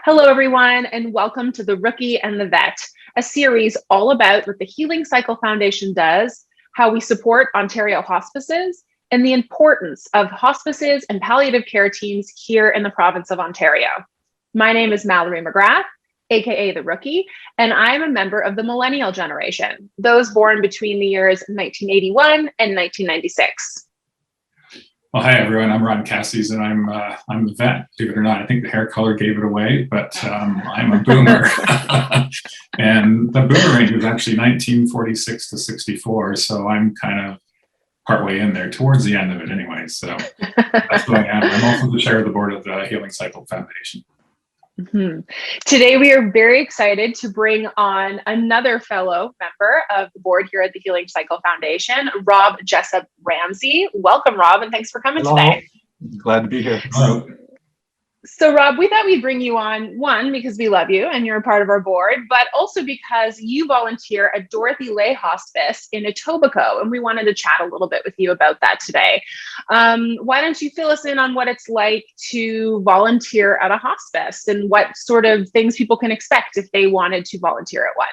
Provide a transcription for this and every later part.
Hello, everyone, and welcome to The Rookie and the Vet, a series all about what the Healing Cycle Foundation does, how we support Ontario hospices, and the importance of hospices and palliative care teams here in the province of Ontario. My name is Mallory McGrath, a.k.a. The Rookie, and I'm a member of the millennial generation, those born between the years 1981 and 1996. Well, hi everyone. I'm Ron Kassies, and I'm the vet. Believe it or not, I think the hair color gave it away, but I'm a boomer. And the boomer range was actually 1946 to 64, so I'm kind of partway in there, towards the end of it, anyway. So that's who I am. I'm also the chair of the board of the Healing Cycle Foundation. Mm-hmm. Today, we are very excited to bring on another fellow member of the board here at the Healing Cycle Foundation, Rob Jessup-Ramsay. Welcome, Rob, and thanks for coming today. Glad to be here. Hello. So, Rob, we thought we'd bring you on, one, because we love you and you're a part of our board, but also because you volunteer at Dorothy Lay Hospice in Etobicoke, and we wanted to chat a little bit with you about that today. Why don't you fill us in on what it's like to volunteer at a hospice and what sort of things people can expect if they wanted to volunteer at one?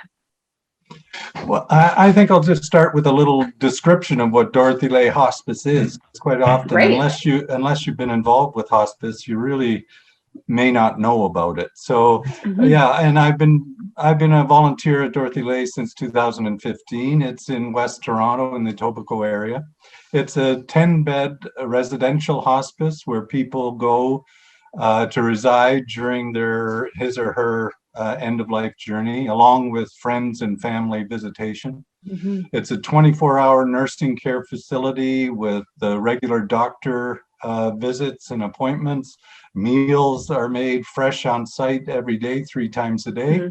Well, I think I'll just start with a little description of what Dorothy Lay Hospice is. It's quite often, Great. unless you've been involved with hospice, you really may not know about it. So, yeah, and I've been a volunteer at Dorothy Lay since 2015. It's in West Toronto in the Etobicoke area. It's a 10-bed residential hospice where people go to reside during his or her end-of-life journey, along with friends and family visitation. It's a 24-hour nursing care facility with regular doctor visits and appointments. Meals are made fresh on site every day, 3 times a day,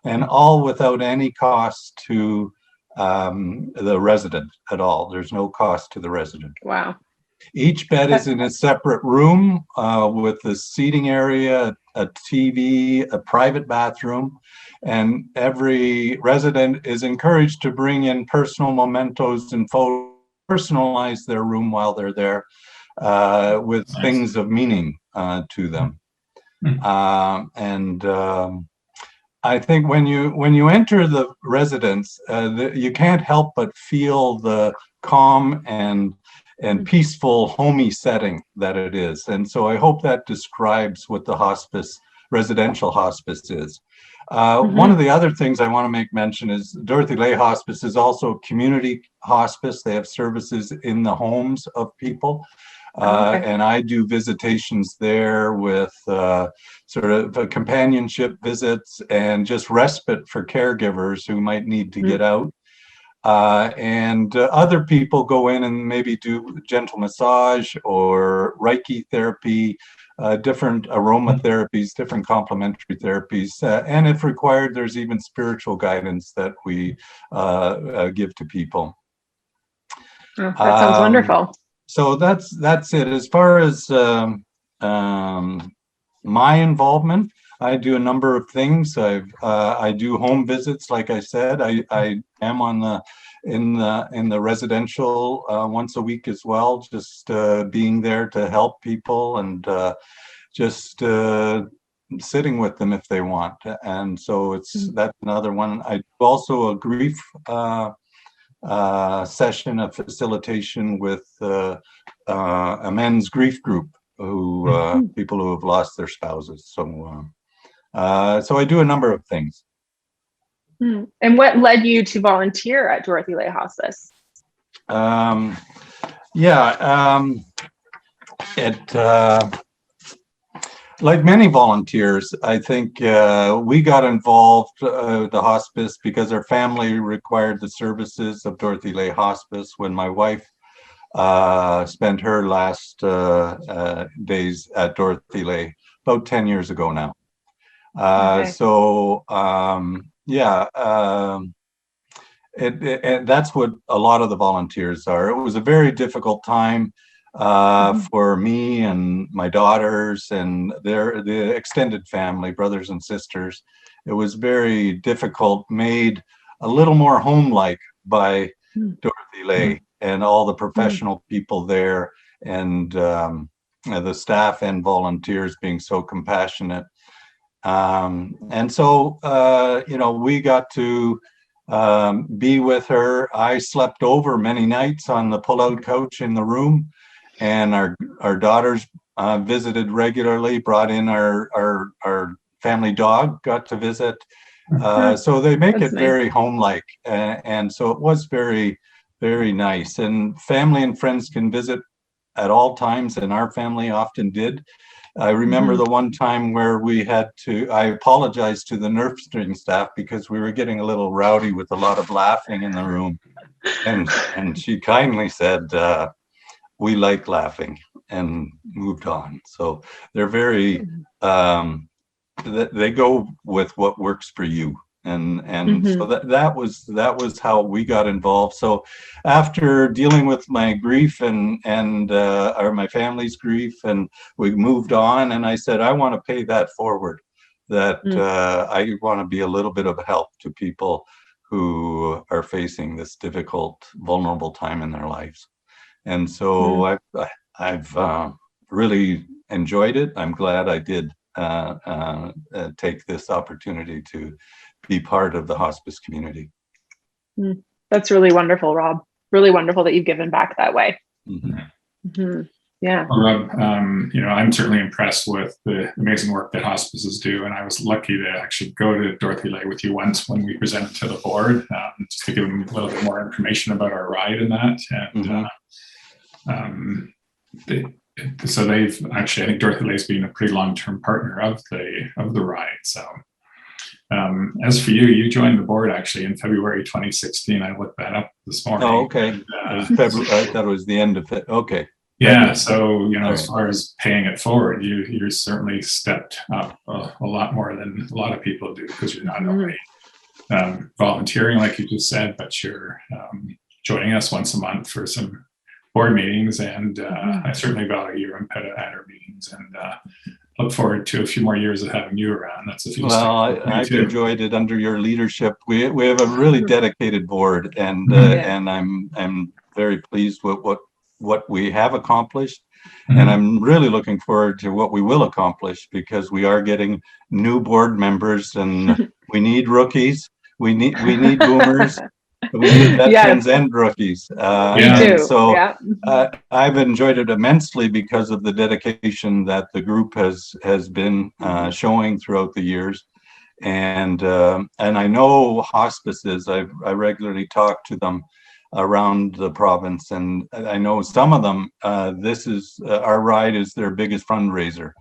and all without any cost to the resident at all. There's no cost to the resident. Wow. Each bed is in a separate room with a seating area, a TV, a private bathroom, and every resident is encouraged to bring in personal mementos and photos, personalize their room while they're there with things of meaning to them. I think when you enter the residence, you can't help but feel the calm and peaceful, homey setting that it is. And so I hope that describes what the residential hospice is. One of the other things I want to make mention is Dorothy Lay Hospice is also a community hospice. They have services in the homes of people. And I do visitations there with sort of companionship visits and just respite for caregivers who might need to get out. And other people go in and maybe do gentle massage or Reiki therapy, different aromatherapies, different complementary therapies. And if required, there's even spiritual guidance that we give to people. Oh, that sounds wonderful. So that's it. As far as my involvement, I do a number of things. I do home visits, like I said. I am in the residential once a week as well, just being there to help people and just sitting with them if they want. And so that's another one. I do also a grief session of facilitation with a men's grief group who people who have lost their spouses. So I do a number of things. And what led you to volunteer at Dorothy Lay Hospice? Like many volunteers, I think we got involved with the hospice because our family required the services of Dorothy Lay Hospice when my wife spent her last days at Dorothy Lay about 10 years ago now. That's what a lot of the volunteers are. It was a very difficult time for me and my daughters and the extended family, brothers and sisters. It was very difficult, made a little more home-like by Dorothy Lay and all the professional people there, and the staff and volunteers being so compassionate. And so, we got to be with her. I slept over many nights on the pull-out couch in the room, and our daughters visited regularly, brought in our family dog, got to visit. So they make That's it nice. very home-like. And so it was very, very nice. And family and friends can visit at all times, and our family often did. I remember the one time where I apologized to the nursing staff because we were getting a little rowdy with a lot of laughing in the room. And she kindly said, we like laughing, and moved on. So they're very, they go with what works for you. And so that was how we got involved. So after dealing with my grief and or my family's grief, and we moved on, and I said, I want to pay that forward, that I want to be a little bit of help to people who are facing this difficult, vulnerable time in their lives. And so I've really enjoyed it. I'm glad I did take this opportunity to be part of the hospice community. That's really wonderful, Rob. Really wonderful that you've given back that way. Yeah. Well, Rob, I'm certainly impressed with the amazing work that hospices do, and I was lucky to actually go to Dorothy Lay with you once when we presented to the board, just to give them a little bit more information about our ride and that. And so they've actually, I think Dorothy Lay's been a pretty long-term partner of the ride. So as for you, you joined the board actually in February 2016. I looked that up this morning. Oh, okay. It was February. I thought it was the end of it. Okay. Yeah. So, as far as paying it forward, you certainly stepped up a lot more than a lot of people do, because you're not only volunteering, like you just said, but you're joining us once a month for some board meetings. And I certainly value your input at our meetings, and look forward to a few more years of having you around. That's a few. Well, I've enjoyed it under your leadership. We have a really dedicated board, and I'm very pleased with what we have accomplished, and I'm really looking forward to what we will accomplish, because we are getting new board members, and we need rookies, we need boomers, we need veterans and rookies. And so I've enjoyed it immensely because of the dedication that the group has been showing throughout the years. And I know hospices, I regularly talk to them around the province, and I know some of them, this is our ride is their biggest fundraiser.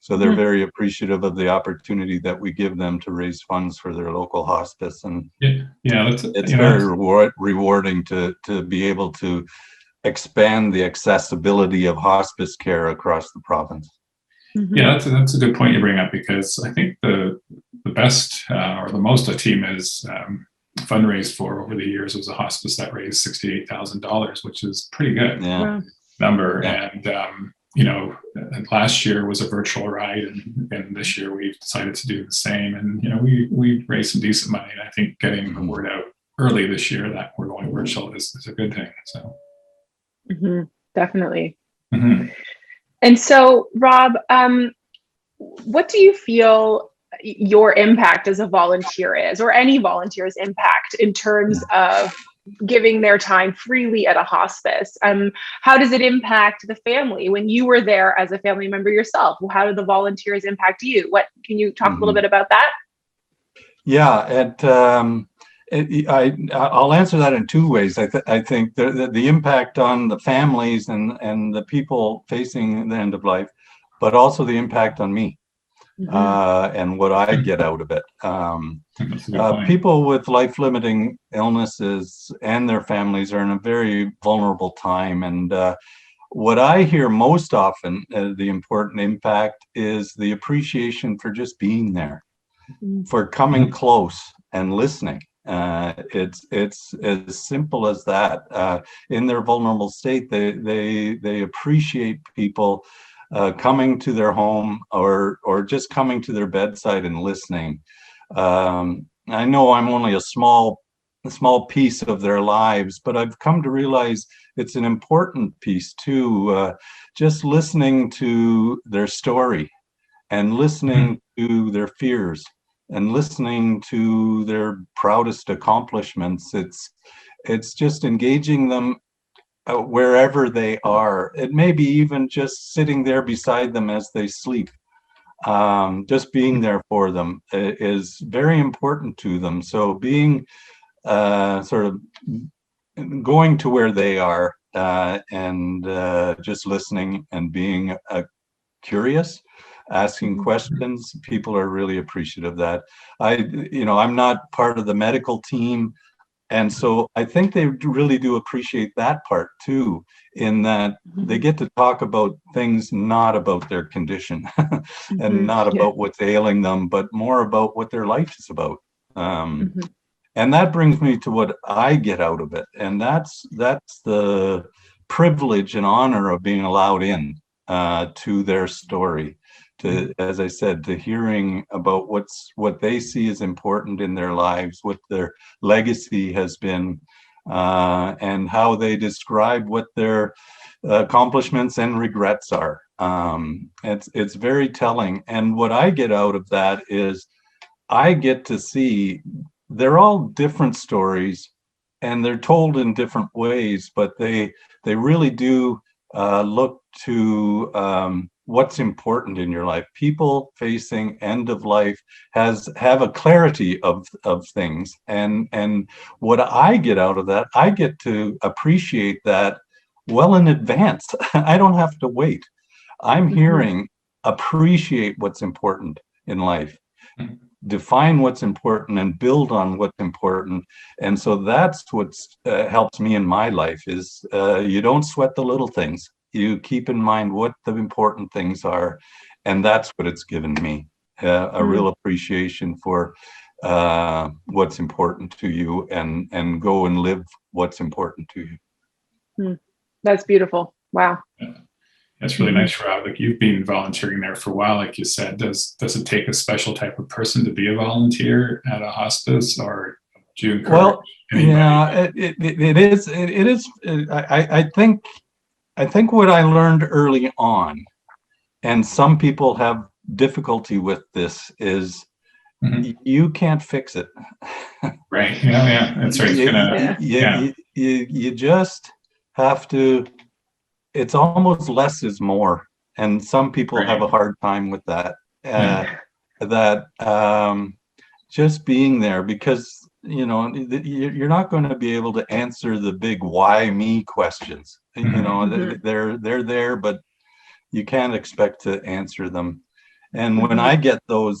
So they're very appreciative of the opportunity that we give them to raise funds for their local hospice. And it's very rewarding to be able to expand the accessibility of hospice care across the province. Yeah, that's a good point you bring up, because I think the best or the most a team has fundraised for over the years was a hospice that raised $68,000, which is pretty good number. And and last year was a virtual ride, and this year we've decided to do the same. And we raised some decent money. And I think getting the word out early this year that we're going virtual is a good thing. So definitely. And so, Rob, what do you feel your impact as a volunteer is, or any volunteer's impact, in terms of giving their time freely at a hospice? How does it impact the family when you were there as a family member yourself? How do the volunteers impact you? What can you talk a little bit about that? Yeah, I'll answer that in two ways. I think the impact on the families and the people facing the end of life, but also the impact on me. And what I get out of it. People with life-limiting illnesses and their families are in a very vulnerable time. And what I hear most often, the important impact, is the appreciation for just being there, for coming close and listening. It's as simple as that. In their vulnerable state, they appreciate people coming to their home or just coming to their bedside and listening. I know I'm only a small piece of their lives, but I've come to realize it's an important piece too. Just listening to their story and listening to their fears and listening to their proudest accomplishments. It's just engaging them wherever they are. It may be even just sitting there beside them as they sleep. Just being there for them is very important to them. So being sort of going to where they are and just listening and being curious, asking questions, people are really appreciative of that. I'm not part of the medical team. And so I think they really do appreciate that part too, in that they get to talk about things not about their condition and not about what's ailing them, but more about what their life is about. And that brings me to what I get out of it. And that's the privilege and honor of being allowed in to their story. To, as I said, to hearing about what they see as important in their lives, what their legacy has been, and how they describe what their accomplishments and regrets are. It's very telling. And what I get out of that is I get to see they're all different stories, and they're told in different ways, but they really do look to what's important in your life. People facing end of life have a clarity of things, and what I get out of that, I get to appreciate that well in advance. I don't have to wait. I'm hearing appreciate what's important in life, define what's important, and build on what's important. And so that's what helps me in my life is you don't sweat the little things. You keep in mind what the important things are, and that's what it's given me, a real appreciation for what's important to you, and go and live what's important to you. That's beautiful. Wow. Yeah. That's really nice, Rob. Like, you've been volunteering there for a while, like you said. Does it take a special type of person to be a volunteer at a hospice, or do you encourage anybody? Yeah, it is. I think what I learned early on, and some people have difficulty with this, is you can't fix it. Right. Yeah. That's right. You just have to. It's almost less is more, and some people have a hard time with that. Just being there, because you're not going to be able to answer the big why me questions. They're there, but you can't expect to answer them. And when I get those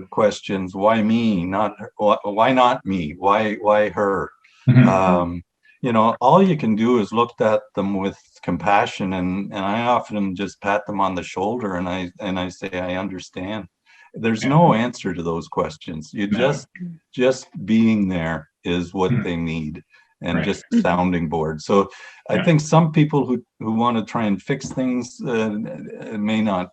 questions, why me, not why not me, why her, all you can do is look at them with compassion, and I often just pat them on the shoulder, and I say, I understand. There's no answer to those questions. You just being there is what they need, and just sounding board. So I think some people who want to try and fix things may not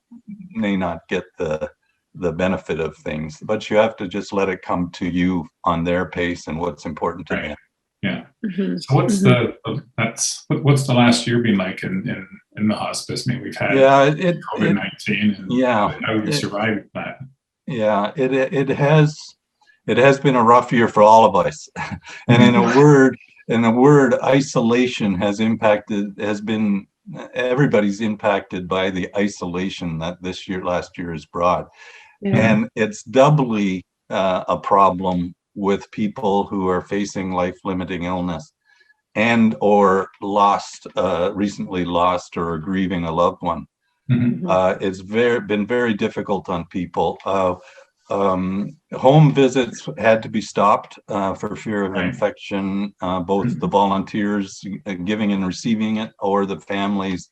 get the benefit of things, but you have to just let it come to you on their pace and what's important to them. Yeah. So what's the last year been like in the hospice? I mean, we've had COVID-19, and how have you survived that? Yeah, it has been a rough year for all of us. And in a word, isolation has been everybody's impacted by the isolation that last year has brought. And it's doubly a problem with people who are facing life-limiting illness and or recently lost or grieving a loved one. It's been very difficult on people. Home visits had to be stopped for fear of infection, both the volunteers giving and receiving it, or the families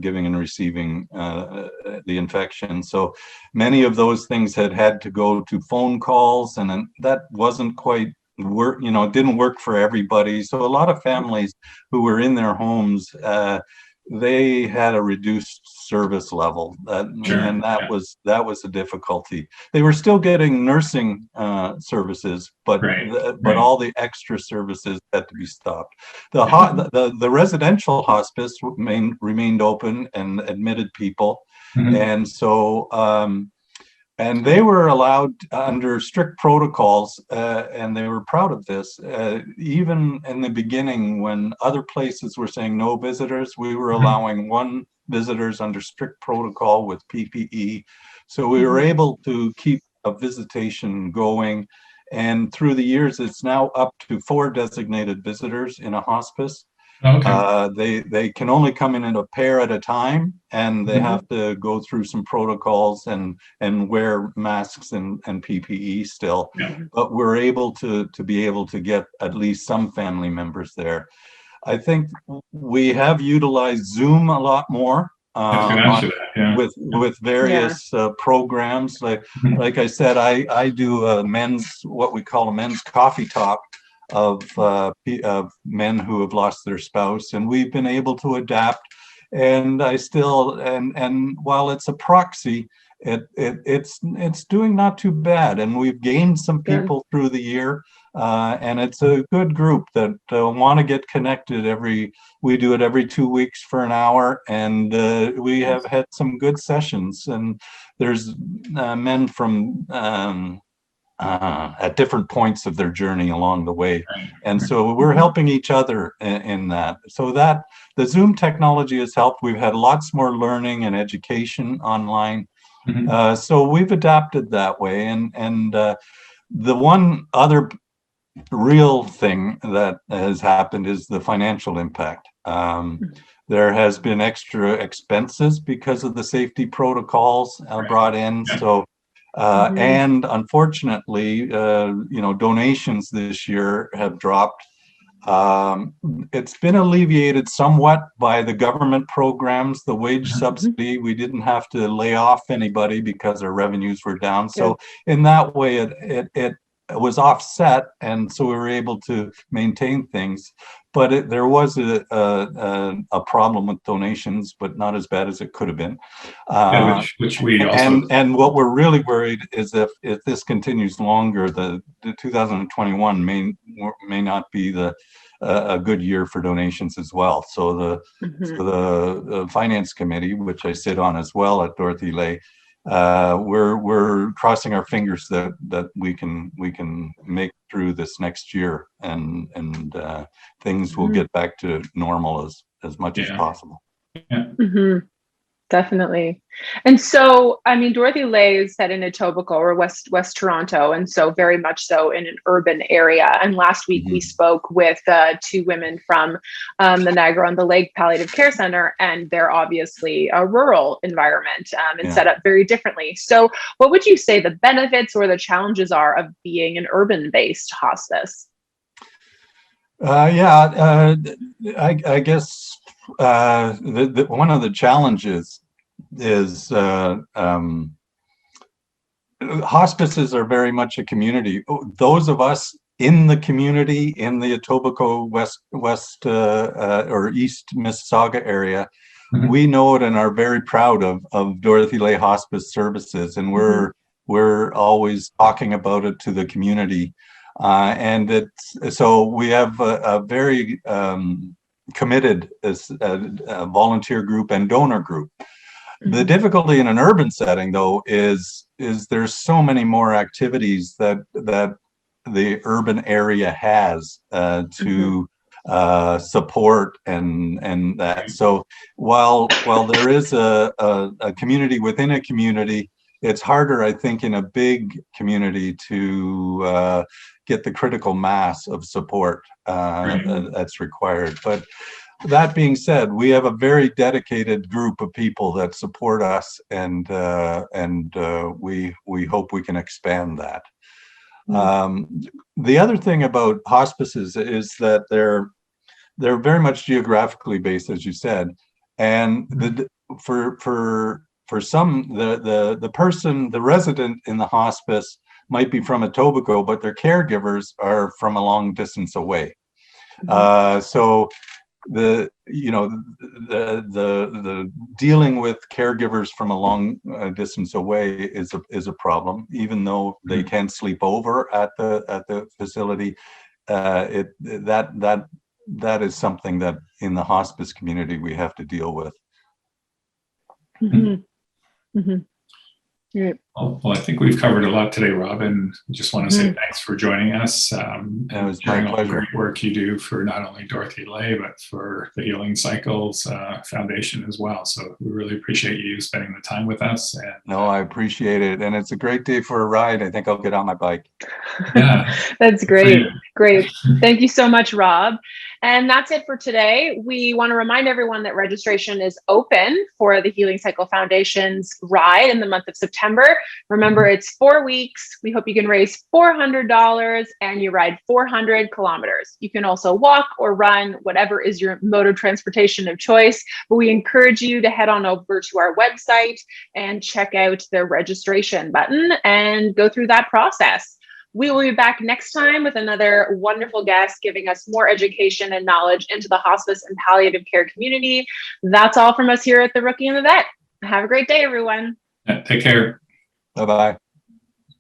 giving and receiving the infection. So many of those things had to go to phone calls, and that wasn't quite work. It didn't work for everybody. So a lot of families who were in their homes, they had a reduced service level, and that was a difficulty. They were still getting nursing services, but all the extra services had to be stopped. The residential hospice remained open and admitted people, And so, and they were allowed under strict protocols, and they were proud of this. Even in the beginning, when other places were saying no visitors, we were allowing one visitors under strict protocol with PPE. So we were able to keep a visitation going. And through the years, it's now up to 4 designated visitors in a hospice. They can only come in a pair at a time, and they have to go through some protocols and wear masks and PPE still. But we're able to be able to get at least some family members there. I think we have utilized Zoom a lot more with various programs. Like I said, I do a what we call a men's coffee talk of men who have lost their spouse, and we've been able to adapt. And I still, and while it's a proxy, it's doing not too bad, and we've gained some people through the year, and it's a good group that want to get connected. We do it every 2 weeks for an hour, and we have had some good sessions. And there's men from at different points of their journey along the way. And so we're helping each other in that. So that the Zoom technology has helped. We've had lots more learning and education online. So we've adapted that way. And the one other real thing that has happened is the financial impact. There has been extra expenses because of the safety protocols brought in. So and unfortunately, donations this year have dropped. It's been alleviated somewhat by the government programs, the wage subsidy. We didn't have to lay off anybody because our revenues were down. So in that way, it was offset, and so we were able to maintain things. But there was a problem with donations, but not as bad as it could have been. Which we also. And what we're really worried is if this continues longer, the 2021 may not be a good year for donations as well. So the finance committee, which I sit on as well at Dorothy Lay, we're crossing our fingers that we can make through this next year, and things will get back to normal as much as possible. Definitely. And so, I mean, Dorothy Lay is set in Etobicoke or West Toronto, and so very much so in an urban area. And last week we spoke with 2 women from the Niagara-on-the-Lake Palliative Care Center, and they're obviously a rural environment and set up very differently. So what would you say the benefits or the challenges are of being an urban-based hospice? I guess one of the challenges is hospices are very much a community. Those of us in the community in the Etobicoke West or East Mississauga area, we know it and are very proud of Dorothy Lay Hospice Services, and we're always talking about it to the community. And so we have a very committed volunteer group and donor group. The difficulty in an urban setting, though, is there's so many more activities that the urban area has to support and that. So while there is a community within a community, it's harder, I think, in a big community to get the critical mass of support that's required. But that being said, we have a very dedicated group of people that support us, and we hope we can expand that. The other thing about hospices is that they're very much geographically based, as you said, and for some, the resident in the hospice might be from Etobicoke, but their caregivers are from a long distance away. So the dealing with caregivers from a long distance away is a problem, even though they can sleep over at the facility. That is something that in the hospice community we have to deal with. Mhm. Right. Well, I think we've covered a lot today, Robin. Just want to say thanks for joining us. It was my sharing all the pleasure. great work you do for not only Dorothy Lay, but for the Healing Cycles Foundation as well. So we really appreciate you spending the time with us. And No, I appreciate it. And it's a great day for a ride. I think I'll get on my bike. yeah, That's great. Great. Thank you so much, Rob. And that's it for today. We want to remind everyone that registration is open for the Healing Cycle Foundation's ride in the month of September. Remember, it's 4 weeks. We hope you can raise $400 and you ride 400 kilometers. You can also walk or run, whatever is your mode of transportation of choice. But we encourage you to head on over to our website and check out the registration button and go through that process. We will be back next time with another wonderful guest giving us more education and knowledge into the hospice and palliative care community. That's all from us here at The Rookie and the Vet. Have a great day, everyone. take care. Bye-bye.